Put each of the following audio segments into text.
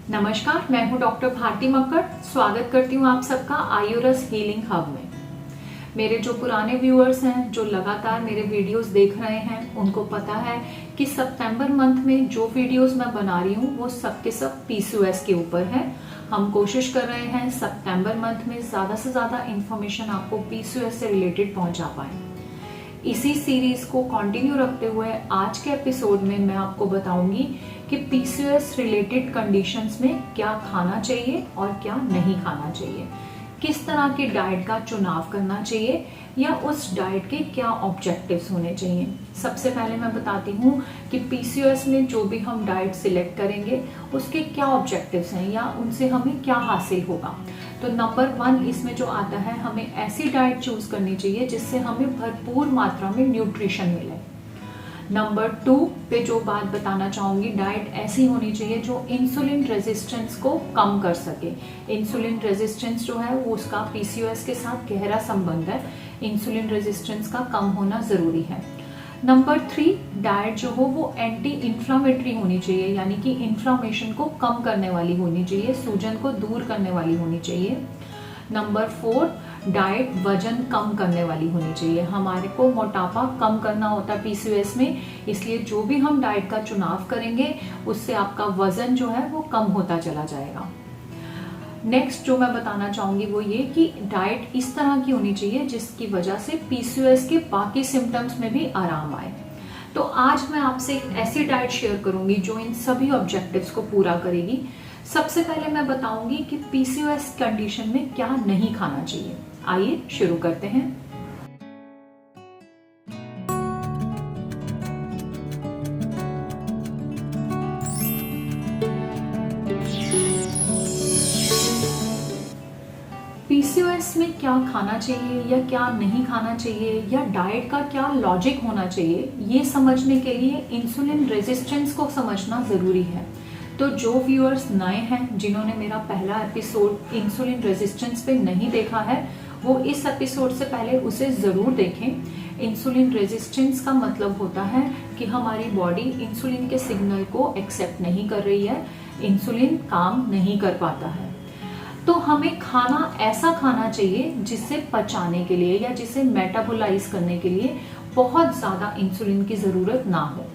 नमस्कार, मैं हूं डॉक्टर भारती मक्कड़। स्वागत करती हूं आप सबका आयुरस हीलिंग हब में। मेरे जो पुराने व्यूअर्स हैं, जो लगातार मेरे वीडियोस देख रहे हैं, उनको पता है कि सितंबर मंथ में जो वीडियोस मैं बना रही हूं वो सब के सब पीसीओएस के ऊपर है। हम कोशिश कर रहे हैं सितंबर मंथ में ज्यादा से ज्यादा इंफॉर्मेशन आपको पीसीओएस से रिलेटेड पहुंचा पाए। इसी सीरीज को कंटिन्यू रखते हुए आज के एपिसोड में मैं आपको बताऊंगी कि पीसीओएस रिलेटेड कंडीशंस में क्या खाना चाहिए और क्या नहीं खाना चाहिए, किस तरह की डाइट का चुनाव करना चाहिए या उस डाइट के क्या ऑब्जेक्टिव्स होने चाहिए। सबसे पहले मैं बताती हूँ कि पीसीओएस में जो भी हम डाइट सिलेक्ट करेंगे उसके क्या ऑब्जेक्टिव्स हैं या उनसे हमें क्या हासिल होगा। तो नंबर 1 इसमें जो आता है, हमें ऐसी डाइट चूज करनी चाहिए जिससे हमें भरपूर मात्रा में न्यूट्रिशन मिले। नंबर 2 पे जो बात बताना चाहूंगी, डाइट ऐसी होनी चाहिए जो इंसुलिन रेजिस्टेंस को कम कर सके। इंसुलिन रेजिस्टेंस जो है वो उसका पीसीओएस के साथ गहरा संबंध है। इंसुलिन रेजिस्टेंस का कम होना जरूरी है। नंबर 3, डाइट जो हो वो एंटी इंफ्लामेटरी होनी चाहिए, यानी कि इंफ्लामेशन को कम करने वाली होनी चाहिए, सूजन को दूर करने वाली होनी चाहिए। नंबर 4, डाइट वजन कम करने वाली होनी चाहिए। हमारे को मोटापा कम करना होता है पीसीओएस में, इसलिए जो भी हम डाइट का चुनाव करेंगे उससे आपका वजन जो है वो कम होता चला जाएगा। नेक्स्ट जो मैं बताना चाहूंगी वो ये कि डाइट इस तरह की होनी चाहिए जिसकी वजह से पीसीओएस के बाकी सिम्टम्स में भी आराम आए। तो आज मैं आपसे एक ऐसी डाइट शेयर करूंगी जो इन सभी ऑब्जेक्टिव्स को पूरा करेगी। सबसे पहले मैं बताऊंगी कि पीसीओएस कंडीशन में क्या नहीं खाना चाहिए। आइए शुरू करते हैं। पीसीओएस में क्या खाना चाहिए या क्या नहीं खाना चाहिए या डाइट का क्या लॉजिक होना चाहिए, ये समझने के लिए इंसुलिन रेजिस्टेंस को समझना जरूरी है। तो जो व्यूअर्स नए हैं, जिन्होंने मेरा पहला एपिसोड इंसुलिन रेजिस्टेंस पे नहीं देखा है, वो इस एपिसोड से पहले उसे जरूर देखें। इंसुलिन रेजिस्टेंस का मतलब होता है कि हमारी बॉडी इंसुलिन के सिग्नल को एक्सेप्ट नहीं कर रही है, इंसुलिन काम नहीं कर पाता है। तो हमें खाना ऐसा खाना चाहिए जिससे पचाने के लिए या जिसे मेटाबोलाइज करने के लिए बहुत ज्यादा इंसुलिन की जरूरत ना हो।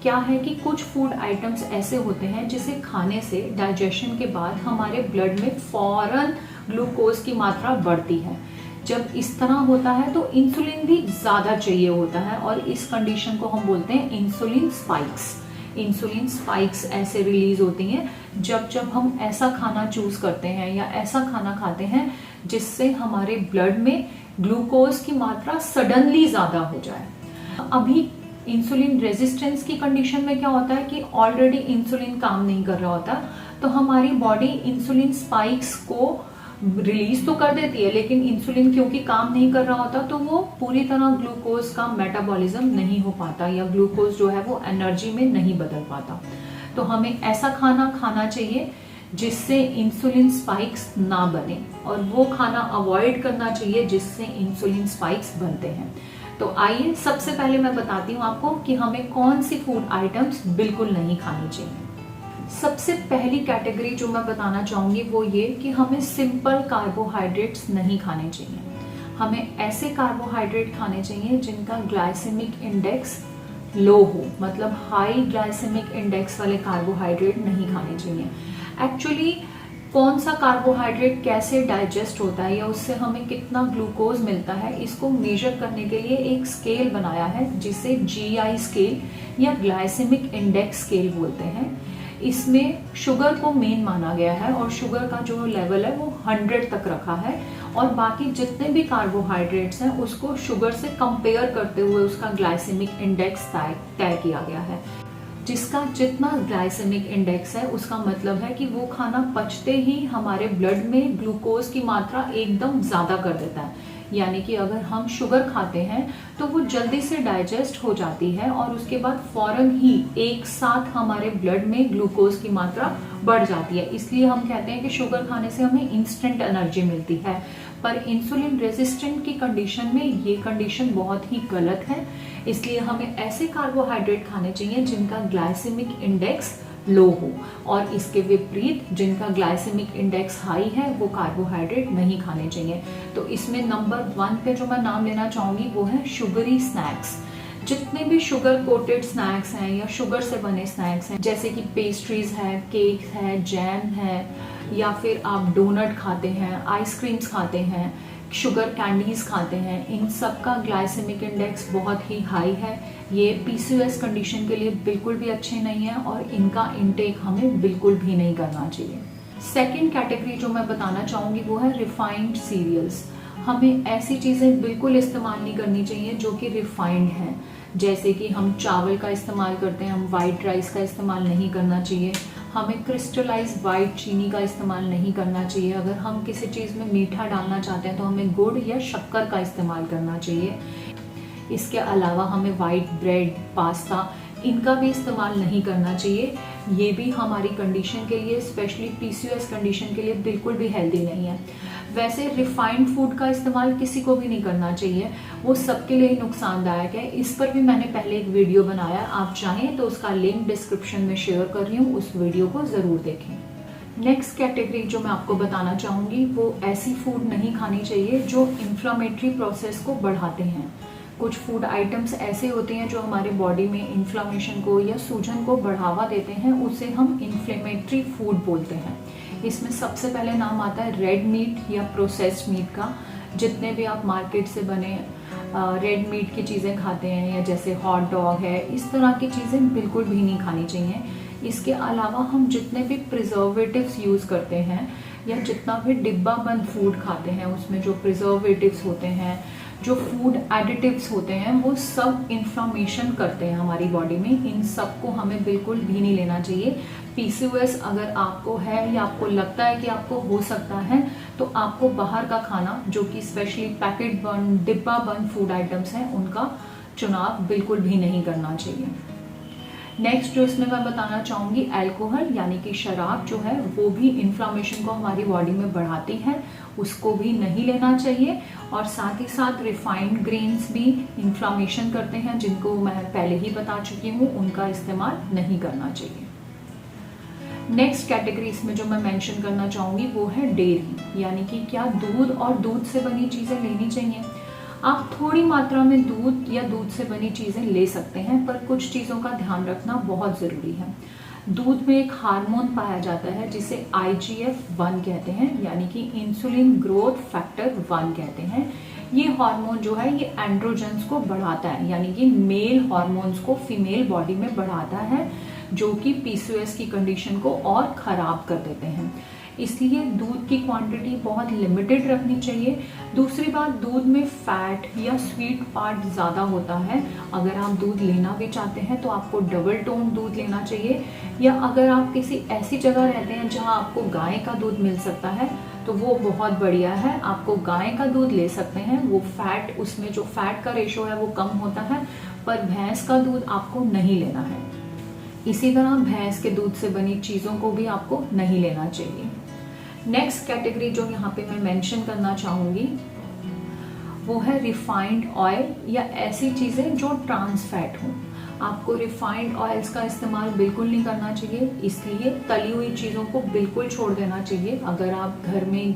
क्या है कि कुछ फूड आइटम्स ऐसे होते हैं जिसे खाने से डाइजेशन के बाद हमारे ब्लड में फौरन ग्लूकोज की मात्रा बढ़ती है। जब इस तरह होता है तो इंसुलिन भी ज्यादा चाहिए होता है और इस कंडीशन को हम बोलते हैं इंसुलिन स्पाइक्स। इंसुलिन स्पाइक्स ऐसे रिलीज होती हैं जब हम ऐसा खाना चूज करते हैं या ऐसा खाना खाते हैं जिससे हमारे ब्लड में ग्लूकोज की मात्रा सडनली ज्यादा हो जाए। अभी इंसुलिन रेजिस्टेंस की कंडीशन में क्या होता है कि ऑलरेडी इंसुलिन काम नहीं कर रहा होता, तो हमारी बॉडी इंसुलिन स्पाइक्स को रिलीज तो कर देती है, लेकिन इंसुलिन क्योंकि काम नहीं कर रहा होता तो वो पूरी तरह ग्लूकोज का मेटाबॉलिज्म नहीं हो पाता या ग्लूकोज जो है वो एनर्जी में नहीं बदल पाता। तो हमें ऐसा खाना खाना चाहिए जिससे इंसुलिन स्पाइक्स ना बने और वो खाना अवॉइड करना चाहिए जिससे इंसुलिन स्पाइक्स बनते हैं। तो आइए सबसे पहले मैं बताती हूँ आपको कि हमें कौन सी फूड आइटम्स बिल्कुल नहीं खानी चाहिए। सबसे पहली कैटेगरी जो मैं बताना चाहूंगी वो ये कि हमें सिंपल कार्बोहाइड्रेट्स नहीं खाने चाहिए। हमें ऐसे कार्बोहाइड्रेट खाने चाहिए जिनका ग्लाइसेमिक इंडेक्स लो हो, मतलब हाई ग्लाइसेमिक इंडेक्स वाले कार्बोहाइड्रेट नहीं खाने चाहिए। एक्चुअली कौन सा कार्बोहाइड्रेट कैसे डाइजेस्ट होता है या उससे हमें कितना ग्लूकोज मिलता है, इसको मेजर करने के लिए एक स्केल बनाया है जिसे जीआई स्केल या ग्लाइसेमिक इंडेक्स स्केल बोलते हैं। इसमें शुगर को मेन माना गया है और शुगर का जो लेवल है वो 100 तक रखा है और बाकी जितने भी कार्बोहाइड्रेट्स हैं उसको शुगर से कंपेयर करते हुए उसका ग्लाइसेमिक इंडेक्स तय किया गया है। जिसका जितना ग्लाइसेमिक इंडेक्स है उसका मतलब है कि वो खाना पचते ही हमारे ब्लड में ग्लूकोज की मात्रा एकदम ज्यादा कर देता है। यानी कि अगर हम शुगर खाते हैं तो वो जल्दी से डाइजेस्ट हो जाती है और उसके बाद फौरन ही एक साथ हमारे ब्लड में ग्लूकोज की मात्रा बढ़ जाती है। इसलिए हम कहते हैं कि शुगर खाने से हमें इंस्टेंट एनर्जी मिलती है, पर इंसुलिन रेजिस्टेंट की कंडीशन में ये कंडीशन बहुत ही गलत है। इसलिए हमें ऐसे कार्बोहाइड्रेट खाने चाहिए जिनका ग्लाइसेमिक इंडेक्स लो हो, और इसके विपरीत जिनका ग्लाइसेमिक इंडेक्स हाई है वो कार्बोहाइड्रेट नहीं खाने चाहिए। तो इसमें नंबर 1 पे जो मैं नाम लेना चाहूँगी वो है शुगरी स्नैक्स। जितने भी शुगर कोटेड स्नैक्स हैं या शुगर से बने स्नैक्स हैं, जैसे कि पेस्ट्रीज है, केक है, जैम है, या फिर आप डोनट खाते हैं, आइसक्रीम्स खाते हैं, शुगर कैंडीज खाते हैं, इन सब का ग्लाइसेमिक इंडेक्स बहुत ही हाई है। ये पीसीओएस कंडीशन के लिए बिल्कुल भी अच्छे नहीं है और इनका इंटेक हमें बिल्कुल भी नहीं करना चाहिए। सेकेंड कैटेगरी जो मैं बताना चाहूँगी वो है रिफाइंड सीरियल्स। हमें ऐसी चीज़ें बिल्कुल इस्तेमाल नहीं करनी चाहिए जो कि रिफाइंड हैं, जैसे कि हम चावल का इस्तेमाल करते हैं, हम वाइट राइस का इस्तेमाल नहीं करना चाहिए। हमें क्रिस्टलाइज वाइट चीनी का इस्तेमाल नहीं करना चाहिए। अगर हम किसी चीज़ में मीठा डालना चाहते हैं तो हमें गुड़ या शक्कर का इस्तेमाल करना चाहिए। इसके अलावा हमें वाइट ब्रेड, पास्ता, इनका भी इस्तेमाल नहीं करना चाहिए। ये भी हमारी कंडीशन के लिए, स्पेशली पीसीओएस कंडीशन के लिए बिल्कुल भी हेल्दी नहीं है। वैसे रिफाइंड फूड का इस्तेमाल किसी को भी नहीं करना चाहिए, वो सबके लिए नुकसानदायक है। इस पर भी मैंने पहले एक वीडियो बनाया, आप चाहें तो उसका लिंक डिस्क्रिप्शन में शेयर कर रही हूँ, उस वीडियो को ज़रूर देखें। नेक्स्ट कैटेगरी जो मैं आपको बताना चाहूँगी वो ऐसी फूड नहीं खानी चाहिए जो इन्फ्लामेटरी प्रोसेस को बढ़ाते हैं। कुछ फूड आइटम्स ऐसे होते हैं जो हमारे बॉडी में इन्फ्लामेशन को या सूजन को बढ़ावा देते हैं, उसे हम इन्फ्लेमेटरी फूड बोलते हैं। इसमें सबसे पहले नाम आता है रेड मीट या प्रोसेस्ड मीट का। जितने भी आप मार्केट से बने रेड मीट की चीज़ें खाते हैं, या जैसे हॉट डॉग है, इस तरह की चीज़ें बिल्कुल भी नहीं खानी चाहिए। इसके अलावा हम जितने भी प्रिजर्वेटिव्स यूज़ करते हैं या जितना भी डिब्बा बंद फूड खाते हैं, उसमें जो प्रिजर्वेटिव्स होते हैं, जो फूड एडिटिव्स होते हैं, वो सब इन्फ्लामेशन करते हैं हमारी बॉडी में। इन सब को हमें बिल्कुल भी नहीं लेना चाहिए। पीसीओएस अगर आपको है या आपको लगता है कि आपको हो सकता है, तो आपको बाहर का खाना, जो कि स्पेशली पैकेट बंद, डिब्बा बंद फूड आइटम्स हैं, उनका चुनाव बिल्कुल भी नहीं करना चाहिए। नेक्स्ट जो इसमें मैं बताना चाहूँगी, अल्कोहल यानी कि शराब जो है वो भी इन्फ्लामेशन को हमारी बॉडी में बढ़ाती है, उसको भी नहीं लेना चाहिए। और साथ ही साथ रिफाइंड ग्रेन्स भी इन्फ्लामेशन करते हैं, जिनको मैं पहले ही बता चुकी हूँ, उनका इस्तेमाल नहीं करना चाहिए। नेक्स्ट कैटेगरी इसमें जो मैं मेंशन करना चाहूँगी वो है डेयरी, यानी कि क्या दूध और दूध से बनी चीज़ें लेनी चाहिए। आप थोड़ी मात्रा में दूध या दूध से बनी चीज़ें ले सकते हैं, पर कुछ चीज़ों का ध्यान रखना बहुत ज़रूरी है। दूध में एक हार्मोन पाया जाता है जिसे IGF-1 कहते हैं, यानी कि इंसुलिन ग्रोथ फैक्टर 1 कहते हैं। ये हार्मोन जो है ये एंड्रोजन्स को बढ़ाता है, यानी कि मेल हार्मोन्स को फीमेल बॉडी में बढ़ाता है, जो कि पीसीओएस की कंडीशन को और ख़राब कर देते हैं। इसलिए दूध की क्वांटिटी बहुत लिमिटेड रखनी चाहिए। दूसरी बात, दूध में फैट या स्वीट पार्ट ज़्यादा होता है। अगर आप दूध लेना भी चाहते हैं तो आपको डबल टोन दूध लेना चाहिए, या अगर आप किसी ऐसी जगह रहते हैं जहां आपको गाय का दूध मिल सकता है तो वो बहुत बढ़िया है, आपको गाय का दूध ले सकते हैं। वो फैट, उसमें जो फैट का रेशो है वो कम होता है, पर भैंस का दूध आपको नहीं लेना है। इसी तरह भैंस के दूध से बनी चीज़ों को भी आपको नहीं लेना चाहिए। नेक्स्ट कैटेगरी जो यहाँ पे मैं मेंशन करना चाहूँगी वो है रिफाइंड ऑयल या ऐसी चीज़ें जो ट्रांस फैट हों। आपको रिफाइंड ऑयल्स का इस्तेमाल बिल्कुल नहीं करना चाहिए, इसलिए तली हुई चीज़ों को बिल्कुल छोड़ देना चाहिए। अगर आप घर में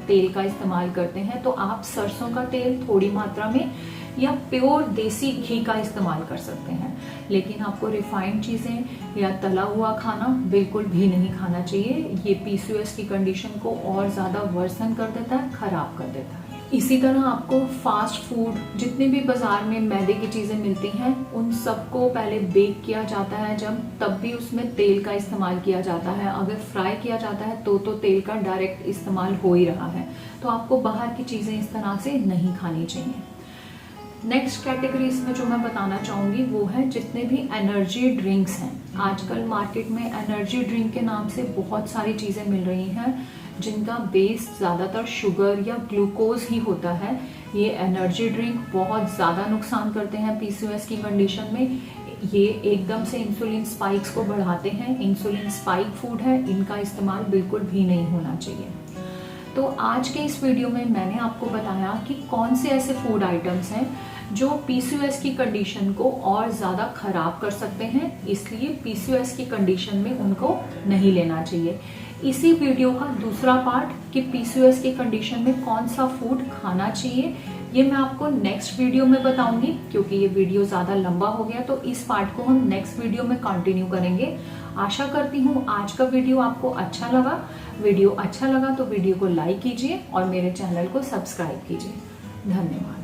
तेल का इस्तेमाल करते हैं तो आप सरसों का तेल थोड़ी मात्रा में या प्योर देसी घी का इस्तेमाल कर सकते हैं, लेकिन आपको रिफाइंड चीज़ें या तला हुआ खाना बिल्कुल भी नहीं खाना चाहिए। ये पीसीओएस की कंडीशन को और ज़्यादा वर्सन कर देता है, ख़राब कर देता है। इसी तरह आपको फास्ट फूड, जितने भी बाज़ार में मैदे की चीज़ें मिलती हैं, उन सबको पहले बेक किया जाता है, तब भी उसमें तेल का इस्तेमाल किया जाता है। अगर फ्राई किया जाता है तो तेल का डायरेक्ट इस्तेमाल हो ही रहा है। तो आपको बाहर की चीज़ें इस तरह से नहीं खानी चाहिए। नेक्स्ट कैटेगरी इसमें जो मैं बताना चाहूँगी वो है जितने भी एनर्जी ड्रिंक्स हैं। आजकल मार्केट में एनर्जी ड्रिंक के नाम से बहुत सारी चीज़ें मिल रही हैं जिनका बेस ज़्यादातर शुगर या ग्लूकोज ही होता है। ये एनर्जी ड्रिंक बहुत ज़्यादा नुकसान करते हैं पीसीओएस की कंडीशन में। ये एकदम से इंसुलिन स्पाइक्स को बढ़ाते हैं, इंसुलिन स्पाइक फूड है, इनका इस्तेमाल बिल्कुल भी नहीं होना चाहिए। तो आज के इस वीडियो में मैंने आपको बताया कि कौन से ऐसे फूड आइटम्स हैं जो पीसीओएस की कंडीशन को और ज़्यादा खराब कर सकते हैं, इसलिए पीसीओएस की कंडीशन में उनको नहीं लेना चाहिए। इसी वीडियो का दूसरा पार्ट कि पीसीओएस की कंडीशन में कौन सा फूड खाना चाहिए, ये मैं आपको नेक्स्ट वीडियो में बताऊंगी, क्योंकि ये वीडियो ज़्यादा लंबा हो गया, तो इस पार्ट को हम नेक्स्ट वीडियो में कंटिन्यू करेंगे। आशा करती हूँ आज का वीडियो आपको अच्छा लगा। वीडियो अच्छा लगा तो वीडियो को लाइक कीजिए और मेरे चैनल को सब्सक्राइब कीजिए। धन्यवाद।